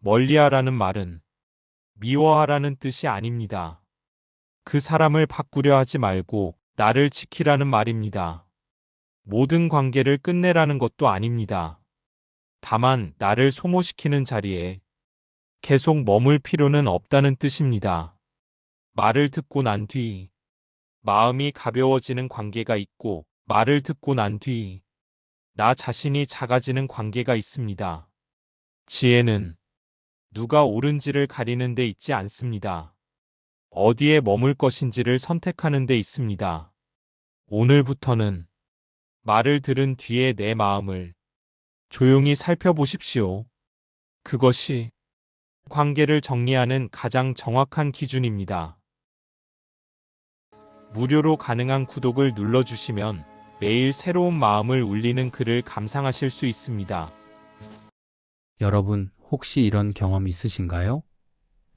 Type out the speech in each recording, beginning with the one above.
멀리하라는 말은 미워하라는 뜻이 아닙니다. 그 사람을 바꾸려 하지 말고 나를 지키라는 말입니다. 모든 관계를 끝내라는 것도 아닙니다. 다만 나를 소모시키는 자리에 계속 머물 필요는 없다는 뜻입니다. 말을 듣고 난 뒤 마음이 가벼워지는 관계가 있고 말을 듣고 난 뒤 나 자신이 작아지는 관계가 있습니다. 지혜는 누가 옳은지를 가리는 데 있지 않습니다. 어디에 머물 것인지를 선택하는 데 있습니다. 오늘부터는 말을 들은 뒤에 내 마음을 조용히 살펴보십시오. 그것이 관계를 정리하는 가장 정확한 기준입니다. 무료로 가능한 구독을 눌러주시면 매일 새로운 마음을 울리는 글을 감상하실 수 있습니다. 여러분, 혹시 이런 경험 있으신가요?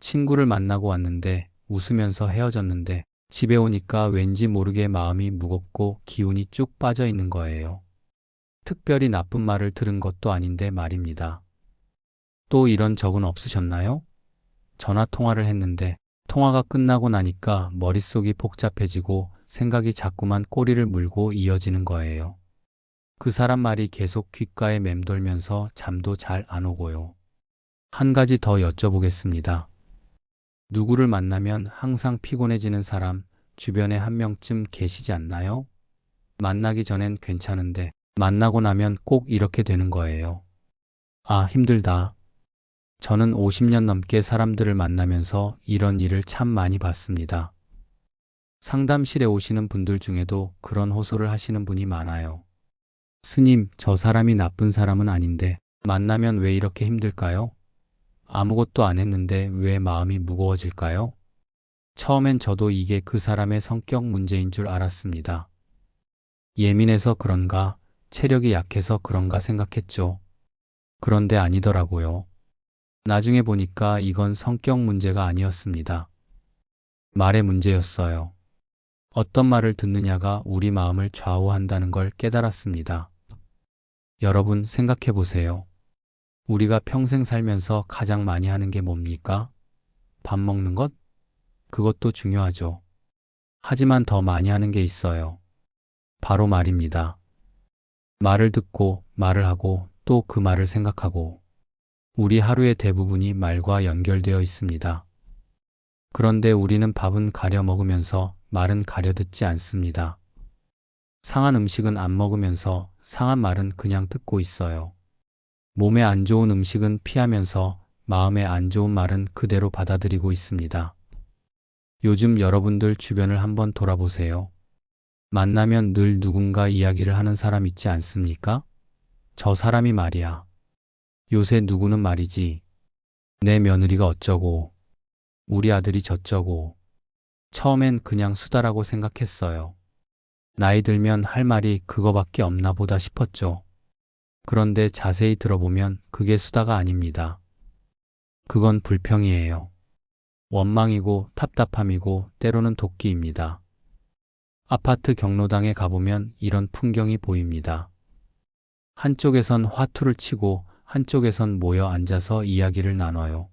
친구를 만나고 왔는데 웃으면서 헤어졌는데 집에 오니까 왠지 모르게 마음이 무겁고 기운이 쭉 빠져 있는 거예요. 특별히 나쁜 말을 들은 것도 아닌데 말입니다. 또 이런 적은 없으셨나요? 전화 통화를 했는데 통화가 끝나고 나니까 머릿속이 복잡해지고 생각이 자꾸만 꼬리를 물고 이어지는 거예요. 그 사람 말이 계속 귓가에 맴돌면서 잠도 잘 안 오고요. 한 가지 더 여쭤보겠습니다. 누구를 만나면 항상 피곤해지는 사람 주변에 한 명쯤 계시지 않나요? 만나기 전엔 괜찮은데 만나고 나면 꼭 이렇게 되는 거예요. 아, 힘들다. 저는 50년 넘게 사람들을 만나면서 이런 일을 참 많이 봤습니다. 상담실에 오시는 분들 중에도 그런 호소를 하시는 분이 많아요. 스님, 저 사람이 나쁜 사람은 아닌데 만나면 왜 이렇게 힘들까요? 아무것도 안 했는데 왜 마음이 무거워질까요? 처음엔 저도 이게 그 사람의 성격 문제인 줄 알았습니다. 예민해서 그런가, 체력이 약해서 그런가 생각했죠. 그런데 아니더라고요. 나중에 보니까 이건 성격 문제가 아니었습니다. 말의 문제였어요. 어떤 말을 듣느냐가 우리 마음을 좌우한다는 걸 깨달았습니다. 여러분 생각해 보세요. 우리가 평생 살면서 가장 많이 하는 게 뭡니까? 밥 먹는 것? 그것도 중요하죠. 하지만 더 많이 하는 게 있어요. 바로 말입니다. 말을 듣고 말을 하고 또 그 말을 생각하고 우리 하루의 대부분이 말과 연결되어 있습니다. 그런데 우리는 밥은 가려 먹으면서 말은 가려 듣지 않습니다. 상한 음식은 안 먹으면서 상한 말은 그냥 듣고 있어요. 몸에 안 좋은 음식은 피하면서 마음에 안 좋은 말은 그대로 받아들이고 있습니다. 요즘 여러분들 주변을 한번 돌아보세요. 만나면 늘 누군가 이야기를 하는 사람 있지 않습니까? 저 사람이 말이야. 요새 누구는 말이지. 내 며느리가 어쩌고, 우리 아들이 저쩌고. 처음엔 그냥 수다라고 생각했어요. 나이 들면 할 말이 그거밖에 없나 보다 싶었죠. 그런데 자세히 들어보면 그게 수다가 아닙니다. 그건 불평이에요. 원망이고 답답함이고 때로는 도끼입니다. 아파트 경로당에 가보면 이런 풍경이 보입니다. 한쪽에선 화투를 치고 한쪽에선 모여 앉아서 이야기를 나눠요.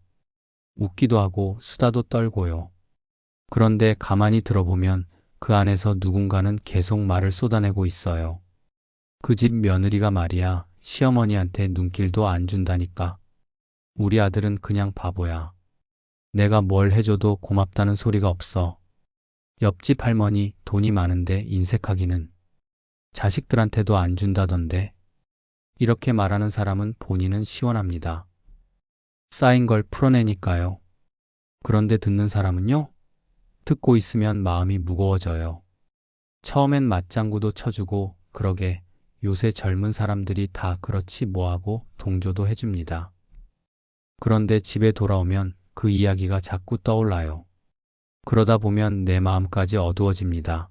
웃기도 하고 수다도 떨고요. 그런데 가만히 들어보면 그 안에서 누군가는 계속 말을 쏟아내고 있어요. 그 집 며느리가 말이야, 시어머니한테 눈길도 안 준다니까. 우리 아들은 그냥 바보야. 내가 뭘 해줘도 고맙다는 소리가 없어. 옆집 할머니 돈이 많은데 인색하기는. 자식들한테도 안 준다던데. 이렇게 말하는 사람은 본인은 시원합니다. 쌓인 걸 풀어내니까요. 그런데 듣는 사람은요? 듣고 있으면 마음이 무거워져요. 처음엔 맞장구도 쳐주고 그러게 요새 젊은 사람들이 다 그렇지 뭐하고 동조도 해줍니다. 그런데 집에 돌아오면 그 이야기가 자꾸 떠올라요. 그러다 보면 내 마음까지 어두워집니다.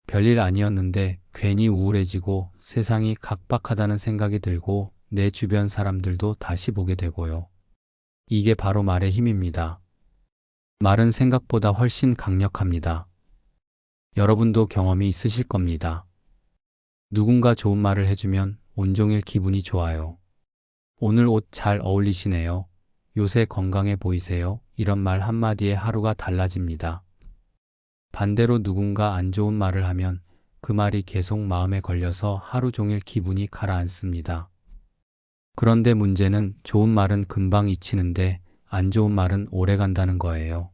별일 아니었는데 괜히 우울해지고 세상이 각박하다는 생각이 들고 내 주변 사람들도 다시 보게 되고요. 이게 바로 말의 힘입니다. 말은 생각보다 훨씬 강력합니다. 여러분도 경험이 있으실 겁니다. 누군가 좋은 말을 해주면 온종일 기분이 좋아요. 오늘 옷 잘 어울리시네요. 요새 건강해 보이세요? 이런 말 한마디에 하루가 달라집니다. 반대로 누군가 안 좋은 말을 하면 그 말이 계속 마음에 걸려서 하루 종일 기분이 가라앉습니다. 그런데 문제는 좋은 말은 금방 잊히는데 안 좋은 말은 오래 간다는 거예요.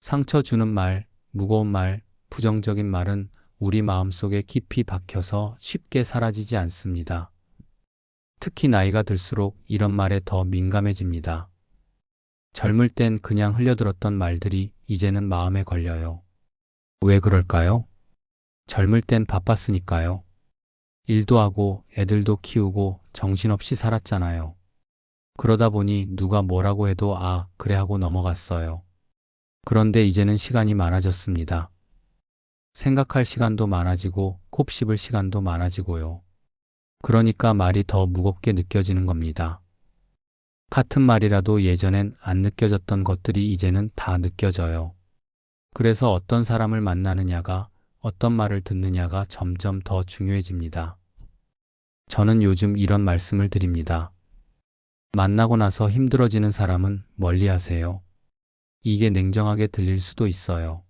상처 주는 말, 무거운 말, 부정적인 말은 우리 마음속에 깊이 박혀서 쉽게 사라지지 않습니다. 특히 나이가 들수록 이런 말에 더 민감해집니다. 젊을 땐 그냥 흘려들었던 말들이 이제는 마음에 걸려요. 왜 그럴까요? 젊을 땐 바빴으니까요. 일도 하고 애들도 키우고 정신없이 살았잖아요. 그러다 보니 누가 뭐라고 해도 아, 그래 하고 넘어갔어요. 그런데 이제는 시간이 많아졌습니다. 생각할 시간도 많아지고 곱씹을 시간도 많아지고요. 그러니까 말이 더 무겁게 느껴지는 겁니다. 같은 말이라도 예전엔 안 느껴졌던 것들이 이제는 다 느껴져요. 그래서 어떤 사람을 만나느냐가, 어떤 말을 듣느냐가 점점 더 중요해집니다. 저는 요즘 이런 말씀을 드립니다. 만나고 나서 힘들어지는 사람은 멀리 하세요. 이게 냉정하게 들릴 수도 있어요.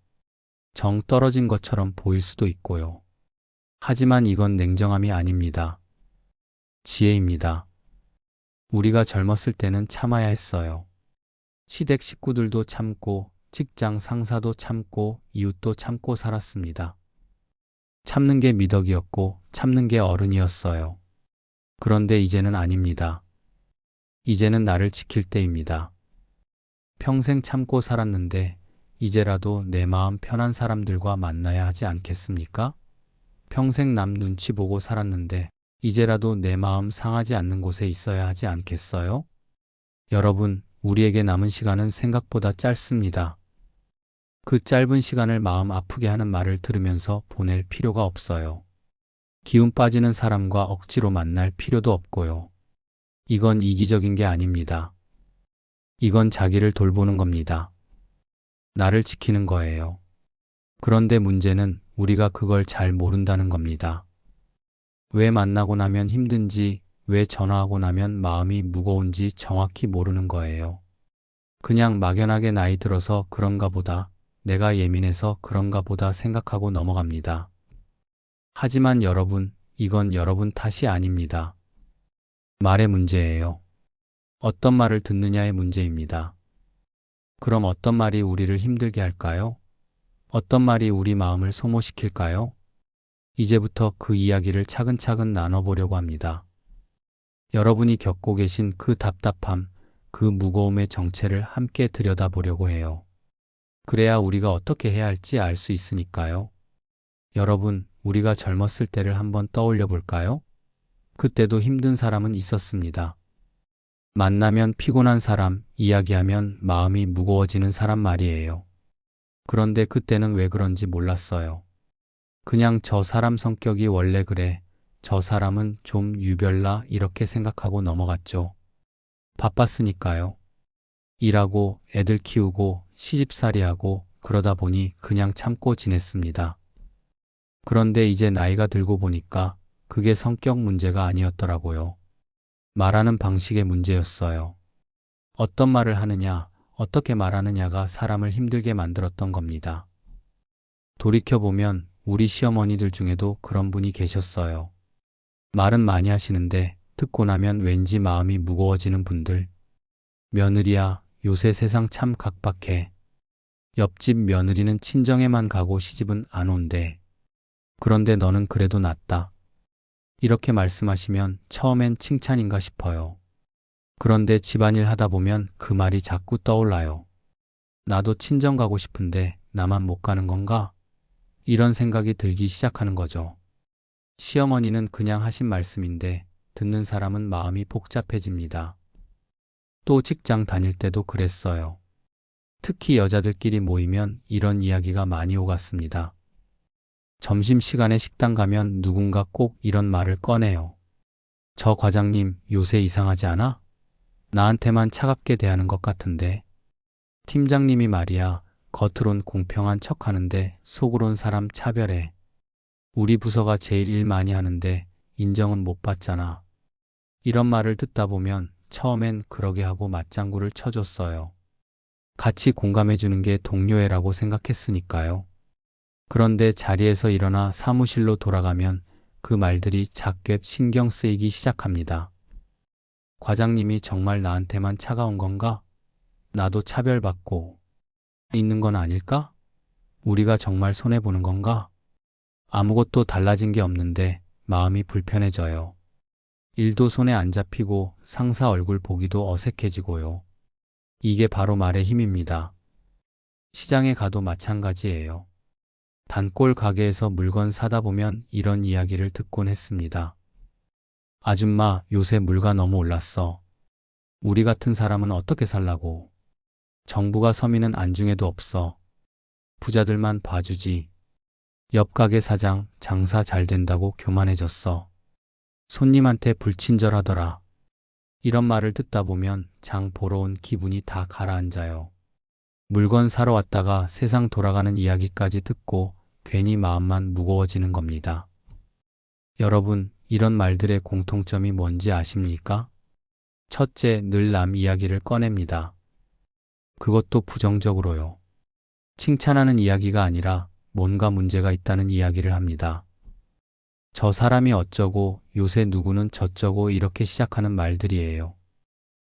정 떨어진 것처럼 보일 수도 있고요. 하지만 이건 냉정함이 아닙니다. 지혜입니다. 우리가 젊었을 때는 참아야 했어요. 시댁 식구들도 참고, 직장 상사도 참고, 이웃도 참고 살았습니다. 참는 게 미덕이었고, 참는 게 어른이었어요. 그런데 이제는 아닙니다. 이제는 나를 지킬 때입니다. 평생 참고 살았는데, 이제라도 내 마음 편한 사람들과 만나야 하지 않겠습니까? 평생 남 눈치 보고 살았는데, 이제라도 내 마음 상하지 않는 곳에 있어야 하지 않겠어요? 여러분, 우리에게 남은 시간은 생각보다 짧습니다. 그 짧은 시간을 마음 아프게 하는 말을 들으면서 보낼 필요가 없어요. 기운 빠지는 사람과 억지로 만날 필요도 없고요. 이건 이기적인 게 아닙니다. 이건 자기를 돌보는 겁니다. 나를 지키는 거예요. 그런데 문제는 우리가 그걸 잘 모른다는 겁니다. 왜 만나고 나면 힘든지, 왜 전화하고 나면 마음이 무거운지 정확히 모르는 거예요. 그냥 막연하게 나이 들어서 그런가 보다, 내가 예민해서 그런가 보다 생각하고 넘어갑니다. 하지만 여러분, 이건 여러분 탓이 아닙니다. 말의 문제예요. 어떤 말을 듣느냐의 문제입니다. 그럼 어떤 말이 우리를 힘들게 할까요? 어떤 말이 우리 마음을 소모시킬까요? 이제부터 그 이야기를 차근차근 나눠보려고 합니다. 여러분이 겪고 계신 그 답답함, 그 무거움의 정체를 함께 들여다보려고 해요. 그래야 우리가 어떻게 해야 할지 알 수 있으니까요. 여러분, 우리가 젊었을 때를 한번 떠올려 볼까요? 그때도 힘든 사람은 있었습니다. 만나면 피곤한 사람, 이야기하면 마음이 무거워지는 사람 말이에요. 그런데 그때는 왜 그런지 몰랐어요. 그냥 저 사람 성격이 원래 그래, 저 사람은 좀 유별나 이렇게 생각하고 넘어갔죠. 바빴으니까요. 일하고 애들 키우고 시집살이하고 그러다 보니 그냥 참고 지냈습니다. 그런데 이제 나이가 들고 보니까 그게 성격 문제가 아니었더라고요. 말하는 방식의 문제였어요. 어떤 말을 하느냐, 어떻게 말하느냐가 사람을 힘들게 만들었던 겁니다. 돌이켜보면 우리 시어머니들 중에도 그런 분이 계셨어요. 말은 많이 하시는데 듣고 나면 왠지 마음이 무거워지는 분들. 며느리야, 요새 세상 참 각박해. 옆집 며느리는 친정에만 가고 시집은 안 온대. 그런데 너는 그래도 낫다. 이렇게 말씀하시면 처음엔 칭찬인가 싶어요. 그런데 집안일 하다 보면 그 말이 자꾸 떠올라요. 나도 친정 가고 싶은데 나만 못 가는 건가? 이런 생각이 들기 시작하는 거죠. 시어머니는 그냥 하신 말씀인데 듣는 사람은 마음이 복잡해집니다. 또 직장 다닐 때도 그랬어요. 특히 여자들끼리 모이면 이런 이야기가 많이 오갔습니다. 점심시간에 식당 가면 누군가 꼭 이런 말을 꺼내요. 저 과장님 요새 이상하지 않아? 나한테만 차갑게 대하는 것 같은데. 팀장님이 말이야, 겉으론 공평한 척 하는데 속으론 사람 차별해. 우리 부서가 제일 일 많이 하는데 인정은 못 받잖아. 이런 말을 듣다 보면 처음엔 그러게 하고 맞장구를 쳐줬어요. 같이 공감해주는 게 동료애라고 생각했으니까요. 그런데 자리에서 일어나 사무실로 돌아가면 그 말들이 작게 신경 쓰이기 시작합니다. 과장님이 정말 나한테만 차가운 건가? 나도 차별받고 있는 건 아닐까? 우리가 정말 손해보는 건가? 아무것도 달라진 게 없는데 마음이 불편해져요. 일도 손에 안 잡히고 상사 얼굴 보기도 어색해지고요. 이게 바로 말의 힘입니다. 시장에 가도 마찬가지예요. 단골 가게에서 물건 사다 보면 이런 이야기를 듣곤 했습니다. 아줌마, 요새 물가 너무 올랐어. 우리 같은 사람은 어떻게 살라고. 정부가 서민은 안중에도 없어. 부자들만 봐주지. 옆 가게 사장 장사 잘 된다고 교만해졌어. 손님한테 불친절하더라. 이런 말을 듣다 보면 장 보러 온 기분이 다 가라앉아요. 물건 사러 왔다가 세상 돌아가는 이야기까지 듣고 괜히 마음만 무거워지는 겁니다. 여러분, 이런 말들의 공통점이 뭔지 아십니까? 첫째, 늘 남 이야기를 꺼냅니다. 그것도 부정적으로요. 칭찬하는 이야기가 아니라 뭔가 문제가 있다는 이야기를 합니다. 저 사람이 어쩌고, 요새 누구는 저쩌고 이렇게 시작하는 말들이에요.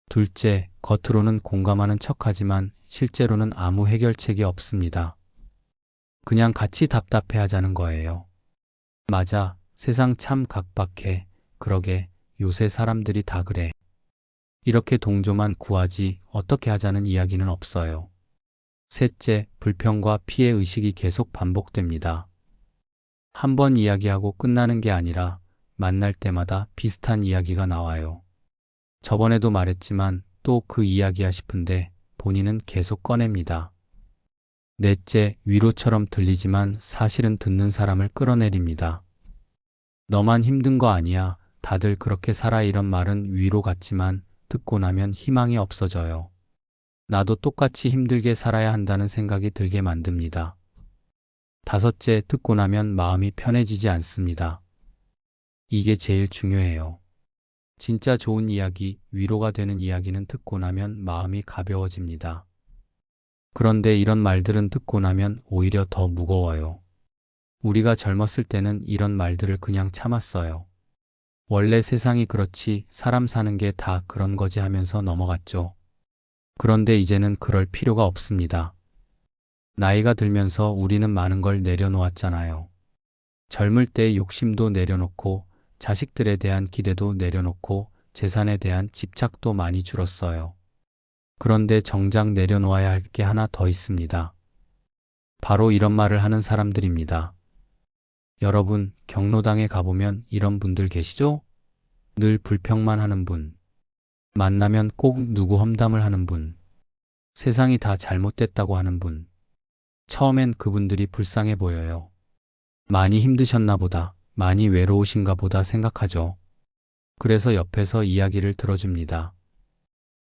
둘째, 겉으로는 공감하는 척하지만 실제로는 아무 해결책이 없습니다. 그냥 같이 답답해 하자는 거예요. 맞아, 세상 참 각박해. 그러게, 요새 사람들이 다 그래. 이렇게 동조만 구하지 어떻게 하자는 이야기는 없어요. 셋째, 불평과 피해 의식이 계속 반복됩니다. 한 번 이야기하고 끝나는 게 아니라 만날 때마다 비슷한 이야기가 나와요. 저번에도 말했지만 또 그 이야기야 싶은데 본인은 계속 꺼냅니다. 넷째, 위로처럼 들리지만 사실은 듣는 사람을 끌어내립니다. 너만 힘든 거 아니야. 다들 그렇게 살아. 이런 말은 위로 같지만 듣고 나면 희망이 없어져요. 나도 똑같이 힘들게 살아야 한다는 생각이 들게 만듭니다. 다섯째, 듣고 나면 마음이 편해지지 않습니다. 이게 제일 중요해요. 진짜 좋은 이야기, 위로가 되는 이야기는 듣고 나면 마음이 가벼워집니다. 그런데 이런 말들은 듣고 나면 오히려 더 무거워요. 우리가 젊었을 때는 이런 말들을 그냥 참았어요. 원래 세상이 그렇지, 사람 사는 게 다 그런 거지 하면서 넘어갔죠. 그런데 이제는 그럴 필요가 없습니다. 나이가 들면서 우리는 많은 걸 내려놓았잖아요. 젊을 때 욕심도 내려놓고 자식들에 대한 기대도 내려놓고 재산에 대한 집착도 많이 줄었어요. 그런데 정작 내려놓아야 할 게 하나 더 있습니다. 바로 이런 말을 하는 사람들입니다. 여러분, 경로당에 가보면 이런 분들 계시죠? 늘 불평만 하는 분. 만나면 꼭 누구 험담을 하는 분. 세상이 다 잘못됐다고 하는 분. 처음엔 그분들이 불쌍해 보여요. 많이 힘드셨나 보다, 많이 외로우신가 보다 생각하죠. 그래서 옆에서 이야기를 들어줍니다.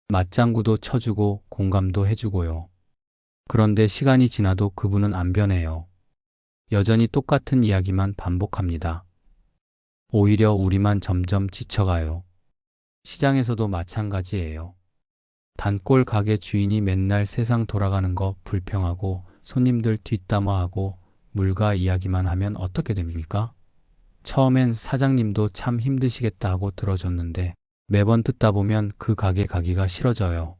맞장구도 쳐주고 공감도 해주고요. 그런데 시간이 지나도 그분은 안 변해요. 여전히 똑같은 이야기만 반복합니다. 오히려 우리만 점점 지쳐가요. 시장에서도 마찬가지예요. 단골 가게 주인이 맨날 세상 돌아가는 거 불평하고 손님들 뒷담화하고 물가 이야기만 하면 어떻게 됩니까? 처음엔 사장님도 참 힘드시겠다 하고 들어줬는데 매번 듣다 보면 그 가게 가기가 싫어져요.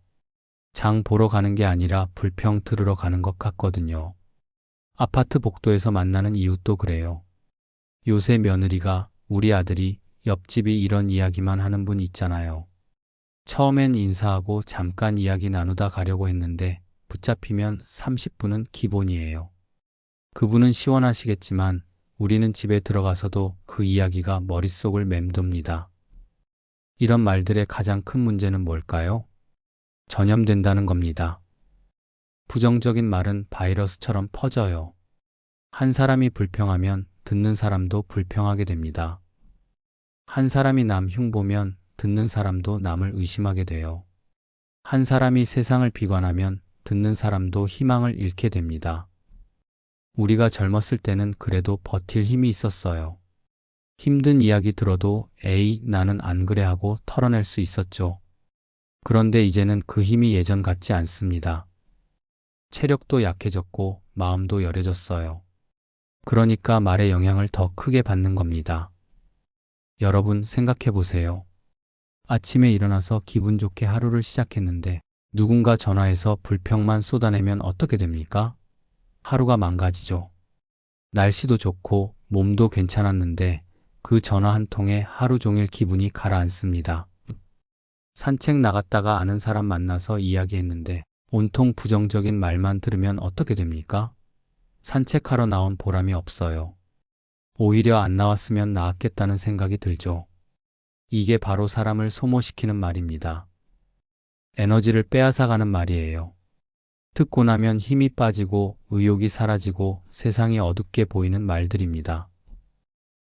장 보러 가는 게 아니라 불평 들으러 가는 것 같거든요. 아파트 복도에서 만나는 이웃도 그래요. 요새 며느리가, 우리 아들이, 옆집이 이런 이야기만 하는 분 있잖아요. 처음엔 인사하고 잠깐 이야기 나누다 가려고 했는데 붙잡히면 30분은 기본이에요. 그분은 시원하시겠지만 우리는 집에 들어가서도 그 이야기가 머릿속을 맴돕니다. 이런 말들의 가장 큰 문제는 뭘까요? 전염된다는 겁니다. 부정적인 말은 바이러스처럼 퍼져요. 한 사람이 불평하면 듣는 사람도 불평하게 됩니다. 한 사람이 남 흉보면 듣는 사람도 남을 의심하게 돼요. 한 사람이 세상을 비관하면 듣는 사람도 희망을 잃게 됩니다. 우리가 젊었을 때는 그래도 버틸 힘이 있었어요. 힘든 이야기 들어도 에이, 나는 안 그래 하고 털어낼 수 있었죠. 그런데 이제는 그 힘이 예전 같지 않습니다. 체력도 약해졌고 마음도 열해졌어요. 그러니까 말의 영향을 더 크게 받는 겁니다. 여러분 생각해 보세요. 아침에 일어나서 기분 좋게 하루를 시작했는데 누군가 전화해서 불평만 쏟아내면 어떻게 됩니까? 하루가 망가지죠. 날씨도 좋고 몸도 괜찮았는데 그 전화 한 통에 하루 종일 기분이 가라앉습니다. 산책 나갔다가 아는 사람 만나서 이야기했는데 온통 부정적인 말만 들으면 어떻게 됩니까? 산책하러 나온 보람이 없어요. 오히려 안 나왔으면 나았겠다는 생각이 들죠. 이게 바로 사람을 소모시키는 말입니다. 에너지를 빼앗아가는 말이에요. 듣고 나면 힘이 빠지고 의욕이 사라지고 세상이 어둡게 보이는 말들입니다.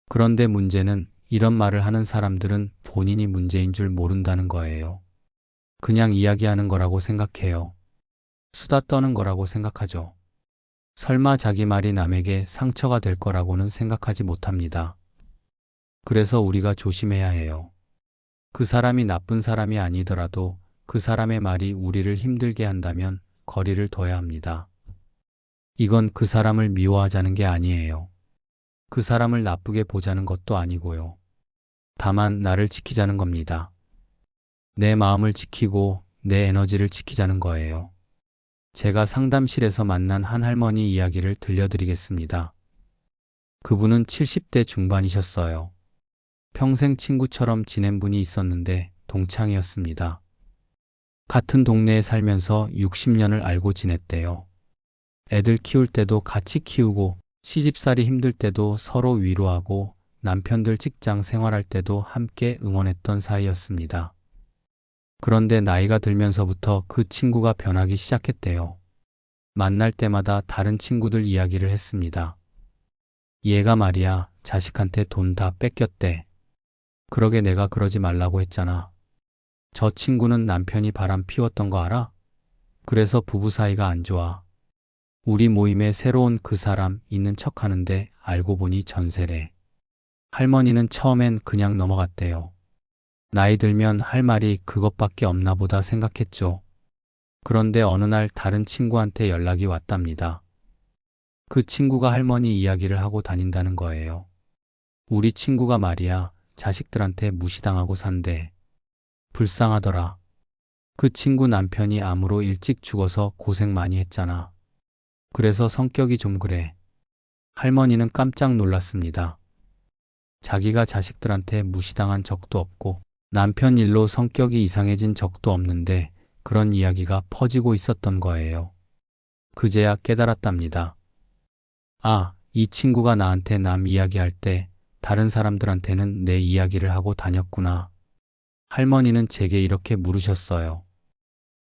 그런데 문제는 이런 말을 하는 사람들은 본인이 문제인 줄 모른다는 거예요. 그냥 이야기하는 거라고 생각해요. 수다 떠는 거라고 생각하죠. 설마 자기 말이 남에게 상처가 될 거라고는 생각하지 못합니다. 그래서 우리가 조심해야 해요. 그 사람이 나쁜 사람이 아니더라도 그 사람의 말이 우리를 힘들게 한다면 거리를 둬야 합니다. 이건 그 사람을 미워하자는 게 아니에요. 그 사람을 나쁘게 보자는 것도 아니고요. 다만 나를 지키자는 겁니다. 내 마음을 지키고 내 에너지를 지키자는 거예요. 제가 상담실에서 만난 한 할머니 이야기를 들려드리겠습니다. 그분은 70대 중반이셨어요. 평생 친구처럼 지낸 분이 있었는데 동창이었습니다. 같은 동네에 살면서 60년을 알고 지냈대요. 애들 키울 때도 같이 키우고 시집살이 힘들 때도 서로 위로하고 남편들 직장 생활할 때도 함께 응원했던 사이였습니다. 그런데 나이가 들면서부터 그 친구가 변하기 시작했대요. 만날 때마다 다른 친구들 이야기를 했습니다. 얘가 말이야, 자식한테 돈 다 뺏겼대. 그러게 내가 그러지 말라고 했잖아. 저 친구는 남편이 바람 피웠던 거 알아? 그래서 부부 사이가 안 좋아. 우리 모임에 새로운 그 사람 있는 척 하는데 알고 보니 전세래. 할머니는 처음엔 그냥 넘어갔대요. 나이 들면 할 말이 그것밖에 없나 보다 생각했죠. 그런데 어느 날 다른 친구한테 연락이 왔답니다. 그 친구가 할머니 이야기를 하고 다닌다는 거예요. 우리 친구가 말이야, 자식들한테 무시당하고 산대. 불쌍하더라. 그 친구 남편이 암으로 일찍 죽어서 고생 많이 했잖아. 그래서 성격이 좀 그래. 할머니는 깜짝 놀랐습니다. 자기가 자식들한테 무시당한 적도 없고 남편 일로 성격이 이상해진 적도 없는데 그런 이야기가 퍼지고 있었던 거예요. 그제야 깨달았답니다. 아, 이 친구가 나한테 남 이야기할 때 다른 사람들한테는 내 이야기를 하고 다녔구나. 할머니는 제게 이렇게 물으셨어요.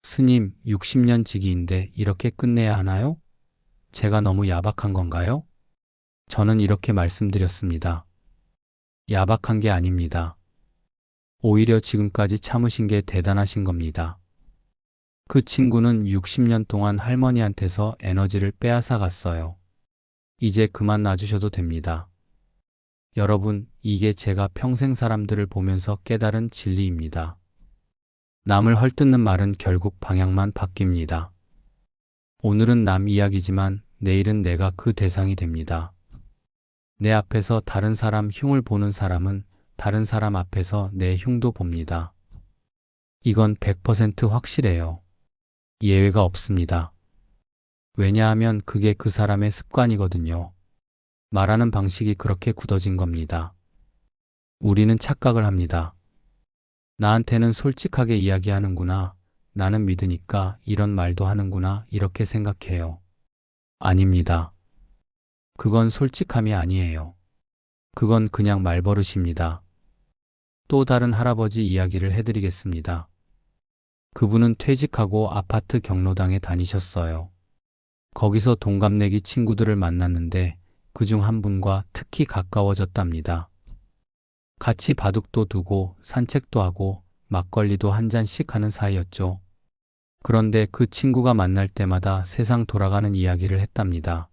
스님, 60년 지기인데 이렇게 끝내야 하나요? 제가 너무 야박한 건가요? 저는 이렇게 말씀드렸습니다. 야박한 게 아닙니다. 오히려 지금까지 참으신 게 대단하신 겁니다. 그 친구는 60년 동안 할머니한테서 에너지를 빼앗아 갔어요. 이제 그만 놔주셔도 됩니다. 여러분, 이게 제가 평생 사람들을 보면서 깨달은 진리입니다. 남을 헐뜯는 말은 결국 방향만 바뀝니다. 오늘은 남 이야기지만 내일은 내가 그 대상이 됩니다. 내 앞에서 다른 사람 흉을 보는 사람은 다른 사람 앞에서 내 흉도 봅니다. 이건 100% 확실해요. 예외가 없습니다. 왜냐하면 그게 그 사람의 습관이거든요. 말하는 방식이 그렇게 굳어진 겁니다. 우리는 착각을 합니다. 나한테는 솔직하게 이야기하는구나. 나는 믿으니까 이런 말도 하는구나. 이렇게 생각해요. 아닙니다. 그건 솔직함이 아니에요. 그건 그냥 말버릇입니다. 또 다른 할아버지 이야기를 해드리겠습니다. 그분은 퇴직하고 아파트 경로당에 다니셨어요. 거기서 동갑내기 친구들을 만났는데 그중 한 분과 특히 가까워졌답니다. 같이 바둑도 두고 산책도 하고 막걸리도 한 잔씩 하는 사이였죠. 그런데 그 친구가 만날 때마다 세상 돌아가는 이야기를 했답니다.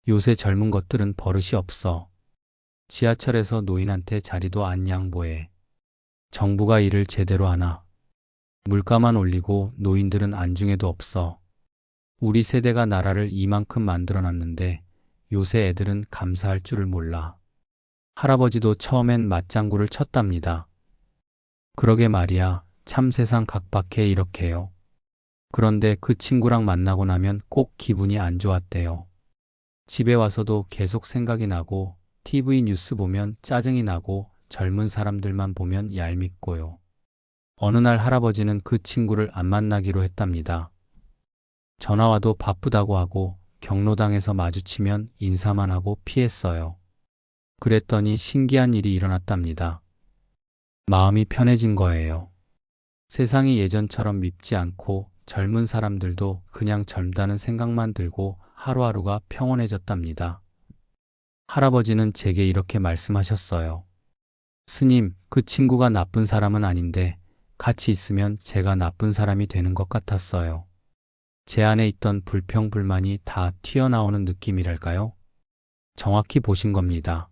요새 젊은 것들은 버릇이 없어. 지하철에서 노인한테 자리도 안 양보해. 정부가 일을 제대로 하나? 물가만 올리고 노인들은 안중에도 없어. 우리 세대가 나라를 이만큼 만들어놨는데 요새 애들은 감사할 줄을 몰라. 할아버지도 처음엔 맞장구를 쳤답니다. 그러게 말이야. 참 세상 각박해 이렇게요. 그런데 그 친구랑 만나고 나면 꼭 기분이 안 좋았대요. 집에 와서도 계속 생각이 나고 TV 뉴스 보면 짜증이 나고 젊은 사람들만 보면 얄밉고요. 어느 날 할아버지는 그 친구를 안 만나기로 했답니다. 전화와도 바쁘다고 하고 경로당에서 마주치면 인사만 하고 피했어요. 그랬더니 신기한 일이 일어났답니다. 마음이 편해진 거예요. 세상이 예전처럼 밉지 않고 젊은 사람들도 그냥 젊다는 생각만 들고 하루하루가 평온해졌답니다. 할아버지는 제게 이렇게 말씀하셨어요. 스님, 그 친구가 나쁜 사람은 아닌데 같이 있으면 제가 나쁜 사람이 되는 것 같았어요. 제 안에 있던 불평불만이 다 튀어나오는 느낌이랄까요? 정확히 보신 겁니다.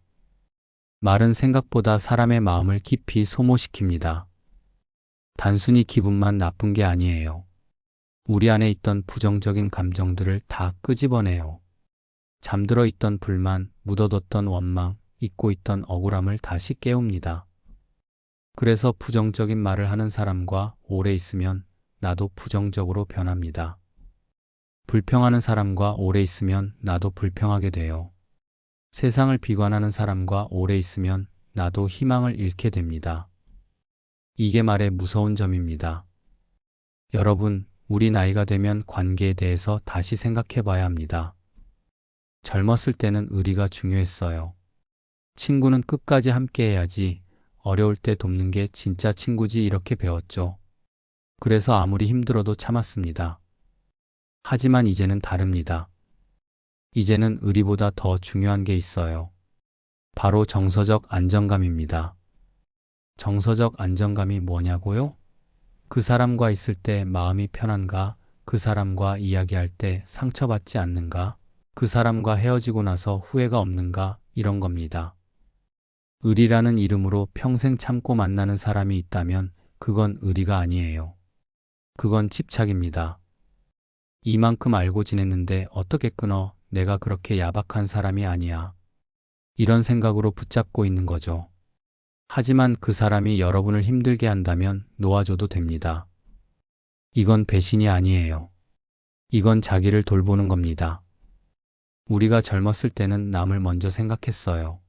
말은 생각보다 사람의 마음을 깊이 소모시킵니다. 단순히 기분만 나쁜 게 아니에요. 우리 안에 있던 부정적인 감정들을 다 끄집어내요. 잠들어 있던 불만, 묻어뒀던 원망, 잊고 있던 억울함을 다시 깨웁니다. 그래서 부정적인 말을 하는 사람과 오래 있으면 나도 부정적으로 변합니다. 불평하는 사람과 오래 있으면 나도 불평하게 돼요. 세상을 비관하는 사람과 오래 있으면 나도 희망을 잃게 됩니다. 이게 말의 무서운 점입니다. 여러분, 우리 나이가 되면 관계에 대해서 다시 생각해 봐야 합니다. 젊었을 때는 의리가 중요했어요. 친구는 끝까지 함께 해야지, 어려울 때 돕는 게 진짜 친구지 이렇게 배웠죠. 그래서 아무리 힘들어도 참았습니다. 하지만 이제는 다릅니다. 이제는 의리보다 더 중요한 게 있어요. 바로 정서적 안정감입니다. 정서적 안정감이 뭐냐고요? 그 사람과 있을 때 마음이 편한가? 그 사람과 이야기할 때 상처받지 않는가? 그 사람과 헤어지고 나서 후회가 없는가? 이런 겁니다. 의리라는 이름으로 평생 참고 만나는 사람이 있다면 그건 의리가 아니에요. 그건 집착입니다. 이만큼 알고 지냈는데 어떻게 끊어? 내가 그렇게 야박한 사람이 아니야. 이런 생각으로 붙잡고 있는 거죠. 하지만 그 사람이 여러분을 힘들게 한다면 놓아줘도 됩니다. 이건 배신이 아니에요. 이건 자기를 돌보는 겁니다. 우리가 젊었을 때는 남을 먼저 생각했어요.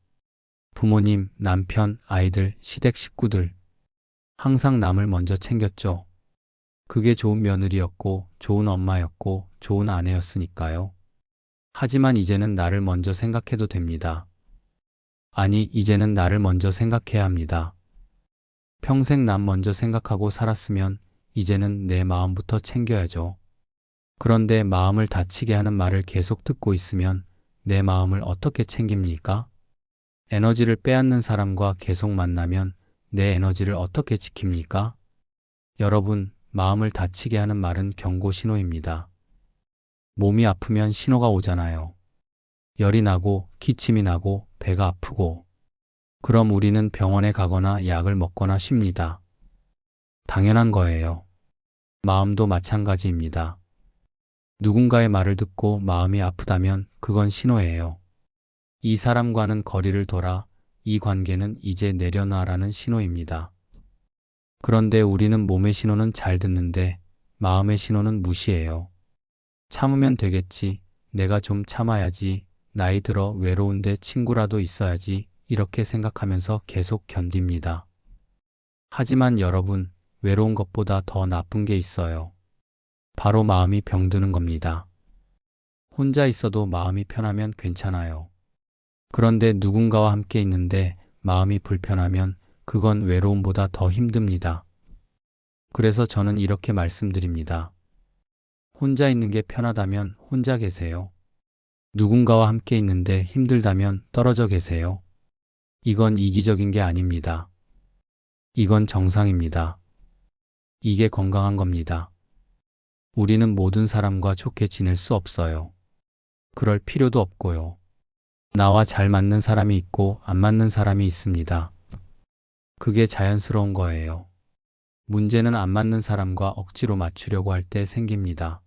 부모님, 남편, 아이들, 시댁 식구들. 항상 남을 먼저 챙겼죠. 그게 좋은 며느리였고, 좋은 엄마였고, 좋은 아내였으니까요. 하지만 이제는 나를 먼저 생각해도 됩니다. 아니, 이제는 나를 먼저 생각해야 합니다. 평생 남 먼저 생각하고 살았으면 이제는 내 마음부터 챙겨야죠. 그런데 마음을 다치게 하는 말을 계속 듣고 있으면 내 마음을 어떻게 챙깁니까? 에너지를 빼앗는 사람과 계속 만나면 내 에너지를 어떻게 지킵니까? 여러분, 마음을 다치게 하는 말은 경고 신호입니다. 몸이 아프면 신호가 오잖아요. 열이 나고 기침이 나고 배가 아프고. 그럼 우리는 병원에 가거나 약을 먹거나 쉽니다. 당연한 거예요. 마음도 마찬가지입니다. 누군가의 말을 듣고 마음이 아프다면 그건 신호예요. 이 사람과는 거리를 둬라, 이 관계는 이제 내려놔라는 신호입니다. 그런데 우리는 몸의 신호는 잘 듣는데 마음의 신호는 무시해요. 참으면 되겠지, 내가 좀 참아야지, 나이 들어 외로운데 친구라도 있어야지 이렇게 생각하면서 계속 견딥니다. 하지만 여러분, 외로운 것보다 더 나쁜 게 있어요. 바로 마음이 병드는 겁니다. 혼자 있어도 마음이 편하면 괜찮아요. 그런데 누군가와 함께 있는데 마음이 불편하면 그건 외로움보다 더 힘듭니다. 그래서 저는 이렇게 말씀드립니다. 혼자 있는 게 편하다면 혼자 계세요. 누군가와 함께 있는데 힘들다면 떨어져 계세요. 이건 이기적인 게 아닙니다. 이건 정상입니다. 이게 건강한 겁니다. 우리는 모든 사람과 좋게 지낼 수 없어요. 그럴 필요도 없고요. 나와 잘 맞는 사람이 있고 안 맞는 사람이 있습니다. 그게 자연스러운 거예요. 문제는 안 맞는 사람과 억지로 맞추려고 할 때 생깁니다.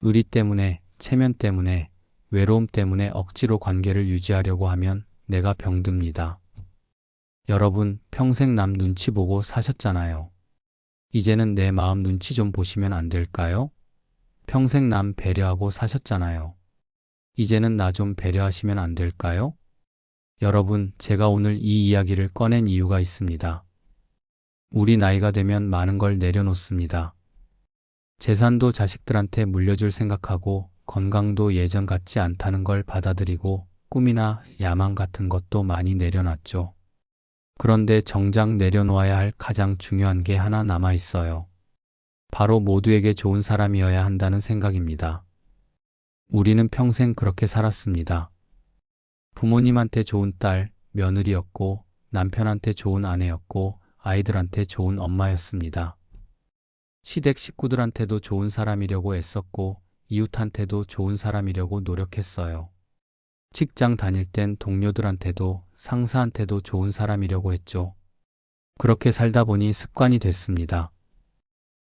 의리 때문에, 체면 때문에, 외로움 때문에 억지로 관계를 유지하려고 하면 내가 병듭니다. 여러분, 평생 남 눈치 보고 사셨잖아요. 이제는 내 마음 눈치 좀 보시면 안 될까요? 평생 남 배려하고 사셨잖아요. 이제는 나 좀 배려하시면 안 될까요? 여러분, 제가 오늘 이 이야기를 꺼낸 이유가 있습니다. 우리 나이가 되면 많은 걸 내려놓습니다. 재산도 자식들한테 물려줄 생각하고 건강도 예전 같지 않다는 걸 받아들이고 꿈이나 야망 같은 것도 많이 내려놨죠. 그런데 정작 내려놓아야 할 가장 중요한 게 하나 남아 있어요. 바로 모두에게 좋은 사람이어야 한다는 생각입니다. 우리는 평생 그렇게 살았습니다. 부모님한테 좋은 딸, 며느리였고 남편한테 좋은 아내였고 아이들한테 좋은 엄마였습니다. 시댁 식구들한테도 좋은 사람이려고 애썼고 이웃한테도 좋은 사람이려고 노력했어요. 직장 다닐 땐 동료들한테도 상사한테도 좋은 사람이려고 했죠. 그렇게 살다 보니 습관이 됐습니다.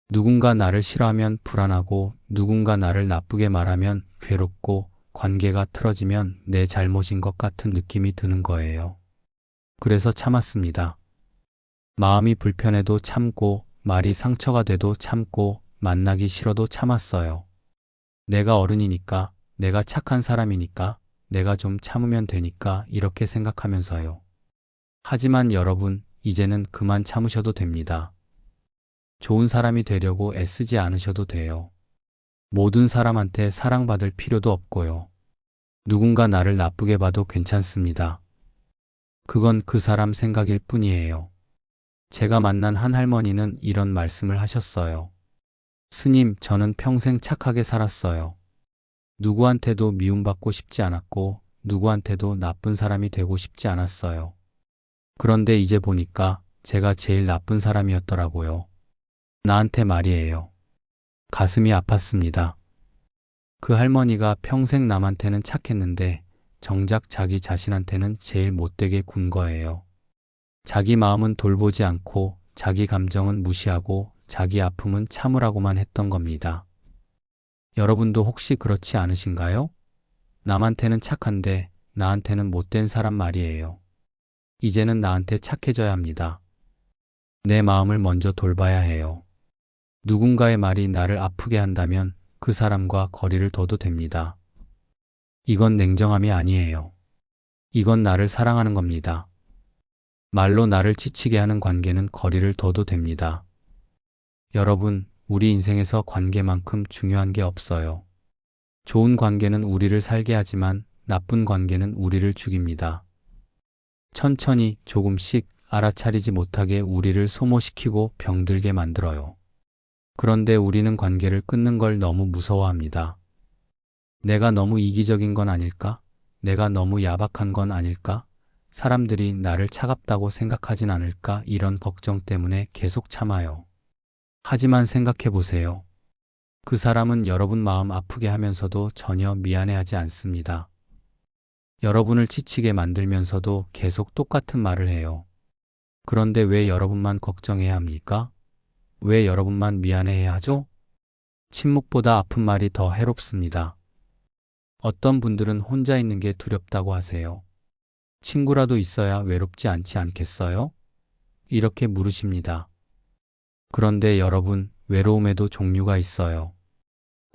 누군가 나를 싫어하면 불안하고 누군가 나를 나쁘게 말하면 괴롭고 관계가 틀어지면 내 잘못인 것 같은 느낌이 드는 거예요. 그래서 참았습니다. 마음이 불편해도 참고 말이 상처가 돼도 참고 만나기 싫어도 참았어요. 내가 어른이니까, 내가 착한 사람이니까, 내가 좀 참으면 되니까 이렇게 생각하면서요. 하지만 여러분, 이제는 그만 참으셔도 됩니다. 좋은 사람이 되려고 애쓰지 않으셔도 돼요. 모든 사람한테 사랑받을 필요도 없고요. 누군가 나를 나쁘게 봐도 괜찮습니다. 그건 그 사람 생각일 뿐이에요. 제가 만난 한 할머니는 이런 말씀을 하셨어요. 스님, 저는 평생 착하게 살았어요. 누구한테도 미움받고 싶지 않았고 누구한테도 나쁜 사람이 되고 싶지 않았어요. 그런데 이제 보니까 제가 제일 나쁜 사람이었더라고요. 나한테 말이에요. 가슴이 아팠습니다. 그 할머니가 평생 남한테는 착했는데 정작 자기 자신한테는 제일 못되게 군 거예요. 자기 마음은 돌보지 않고 자기 감정은 무시하고 자기 아픔은 참으라고만 했던 겁니다. 여러분도 혹시 그렇지 않으신가요? 남한테는 착한데 나한테는 못된 사람 말이에요. 이제는 나한테 착해져야 합니다. 내 마음을 먼저 돌봐야 해요. 누군가의 말이 나를 아프게 한다면 그 사람과 거리를 둬도 됩니다. 이건 냉정함이 아니에요. 이건 나를 사랑하는 겁니다. 말로 나를 지치게 하는 관계는 거리를 둬도 됩니다. 여러분, 우리 인생에서 관계만큼 중요한 게 없어요. 좋은 관계는 우리를 살게 하지만 나쁜 관계는 우리를 죽입니다. 천천히 조금씩 알아차리지 못하게 우리를 소모시키고 병들게 만들어요. 그런데 우리는 관계를 끊는 걸 너무 무서워합니다. 내가 너무 이기적인 건 아닐까? 내가 너무 야박한 건 아닐까? 사람들이 나를 차갑다고 생각하진 않을까? 이런 걱정 때문에 계속 참아요. 하지만 생각해 보세요. 그 사람은 여러분 마음 아프게 하면서도 전혀 미안해하지 않습니다. 여러분을 지치게 만들면서도 계속 똑같은 말을 해요. 그런데 왜 여러분만 걱정해야 합니까? 왜 여러분만 미안해해야 하죠? 침묵보다 아픈 말이 더 해롭습니다. 어떤 분들은 혼자 있는 게 두렵다고 하세요. 친구라도 있어야 외롭지 않지 않겠어요? 이렇게 물으십니다. 그런데 여러분, 외로움에도 종류가 있어요.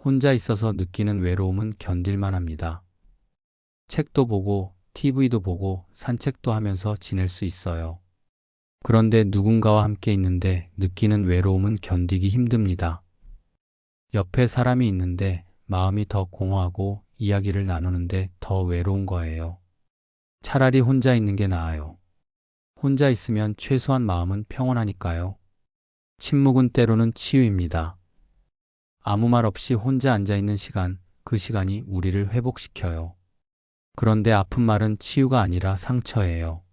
혼자 있어서 느끼는 외로움은 견딜만 합니다. 책도 보고, TV도 보고, 산책도 하면서 지낼 수 있어요. 그런데 누군가와 함께 있는데 느끼는 외로움은 견디기 힘듭니다. 옆에 사람이 있는데 마음이 더 공허하고 이야기를 나누는데 더 외로운 거예요. 차라리 혼자 있는 게 나아요. 혼자 있으면 최소한 마음은 평온하니까요. 침묵은 때로는 치유입니다. 아무 말 없이 혼자 앉아있는 시간, 그 시간이 우리를 회복시켜요. 그런데 아픈 말은 치유가 아니라 상처예요.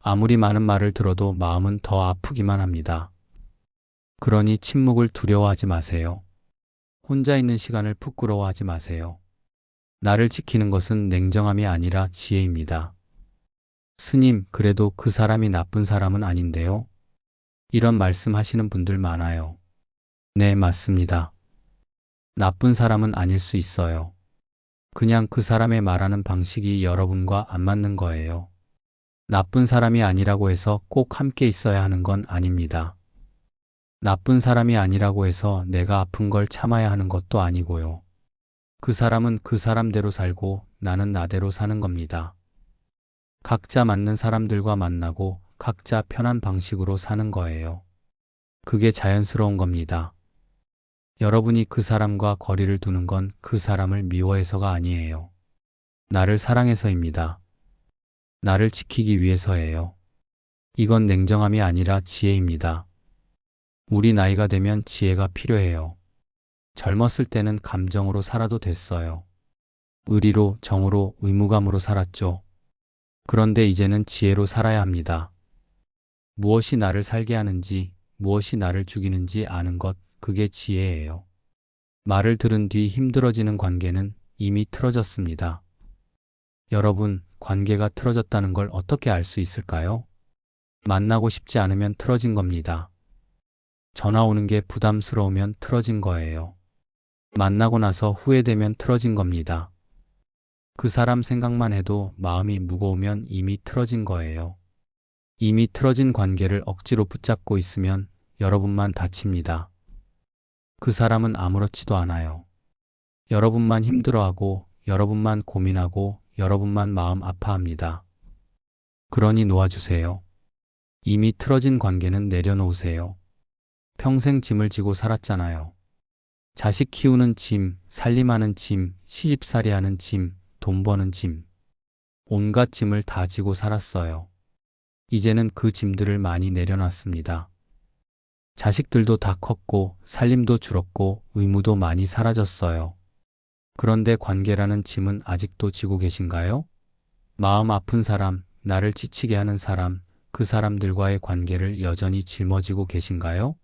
아무리 많은 말을 들어도 마음은 더 아프기만 합니다. 그러니 침묵을 두려워하지 마세요. 혼자 있는 시간을 부끄러워하지 마세요. 나를 지키는 것은 냉정함이 아니라 지혜입니다. 스님, 그래도 그 사람이 나쁜 사람은 아닌데요. 이런 말씀 하시는 분들 많아요. 네, 맞습니다. 나쁜 사람은 아닐 수 있어요. 그냥 그 사람의 말하는 방식이 여러분과 안 맞는 거예요. 나쁜 사람이 아니라고 해서 꼭 함께 있어야 하는 건 아닙니다. 나쁜 사람이 아니라고 해서 내가 아픈 걸 참아야 하는 것도 아니고요. 그 사람은 그 사람대로 살고 나는 나대로 사는 겁니다. 각자 맞는 사람들과 만나고 각자 편한 방식으로 사는 거예요. 그게 자연스러운 겁니다. 여러분이 그 사람과 거리를 두는 건 그 사람을 미워해서가 아니에요. 나를 사랑해서입니다. 나를 지키기 위해서예요. 이건 냉정함이 아니라 지혜입니다. 우리 나이가 되면 지혜가 필요해요. 젊었을 때는 감정으로 살아도 됐어요. 의리로, 정으로, 의무감으로 살았죠. 그런데 이제는 지혜로 살아야 합니다. 무엇이 나를 살게 하는지, 무엇이 나를 죽이는지 아는 것, 그게 지혜예요. 말을 들은 뒤 힘들어지는 관계는 이미 틀어졌습니다. 여러분, 관계가 틀어졌다는 걸 어떻게 알 수 있을까요? 만나고 싶지 않으면 틀어진 겁니다. 전화 오는 게 부담스러우면 틀어진 거예요. 만나고 나서 후회되면 틀어진 겁니다. 그 사람 생각만 해도 마음이 무거우면 이미 틀어진 거예요. 이미 틀어진 관계를 억지로 붙잡고 있으면 여러분만 다칩니다. 그 사람은 아무렇지도 않아요. 여러분만 힘들어하고, 여러분만 고민하고, 여러분만 마음 아파합니다. 그러니 놓아주세요. 이미 틀어진 관계는 내려놓으세요. 평생 짐을 지고 살았잖아요. 자식 키우는 짐, 살림하는 짐, 시집살이하는 짐, 돈 버는 짐. 온갖 짐을 다 지고 살았어요. 이제는 그 짐들을 많이 내려놨습니다. 자식들도 다 컸고, 살림도 줄었고, 의무도 많이 사라졌어요. 그런데 관계라는 짐은 아직도 지고 계신가요? 마음 아픈 사람, 나를 지치게 하는 사람, 그 사람들과의 관계를 여전히 짊어지고 계신가요?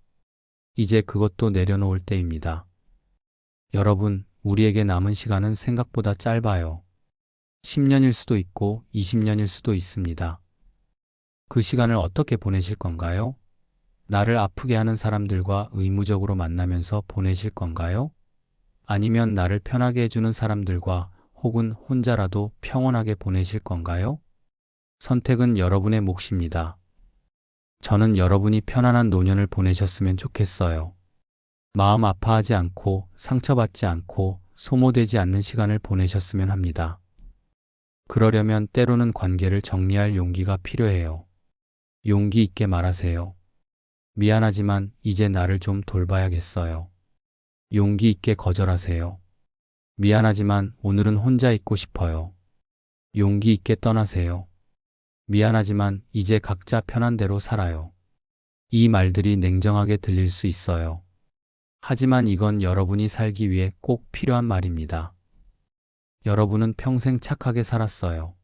이제 그것도 내려놓을 때입니다. 여러분, 우리에게 남은 시간은 생각보다 짧아요. 10년일 수도 있고 20년일 수도 있습니다. 그 시간을 어떻게 보내실 건가요? 나를 아프게 하는 사람들과 의무적으로 만나면서 보내실 건가요? 아니면 나를 편하게 해주는 사람들과 혹은 혼자라도 평온하게 보내실 건가요? 선택은 여러분의 몫입니다. 저는 여러분이 편안한 노년을 보내셨으면 좋겠어요. 마음 아파하지 않고 상처받지 않고 소모되지 않는 시간을 보내셨으면 합니다. 그러려면 때로는 관계를 정리할 용기가 필요해요. 용기 있게 말하세요. 미안하지만 이제 나를 좀 돌봐야겠어요. 용기 있게 거절하세요. 미안하지만 오늘은 혼자 있고 싶어요. 용기 있게 떠나세요. 미안하지만 이제 각자 편한 대로 살아요. 이 말들이 냉정하게 들릴 수 있어요. 하지만 이건 여러분이 살기 위해 꼭 필요한 말입니다. 여러분은 평생 착하게 살았어요.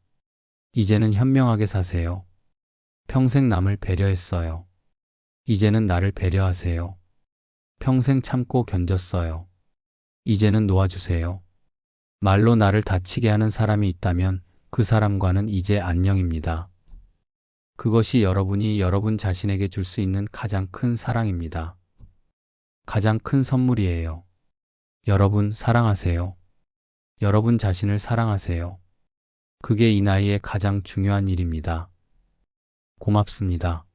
이제는 현명하게 사세요. 평생 남을 배려했어요. 이제는 나를 배려하세요. 평생 참고 견뎠어요. 이제는 놓아주세요. 말로 나를 다치게 하는 사람이 있다면 그 사람과는 이제 안녕입니다. 그것이 여러분이 여러분 자신에게 줄 수 있는 가장 큰 사랑입니다. 가장 큰 선물이에요. 여러분 사랑하세요. 여러분 자신을 사랑하세요. 그게 이 나이에 가장 중요한 일입니다. 고맙습니다.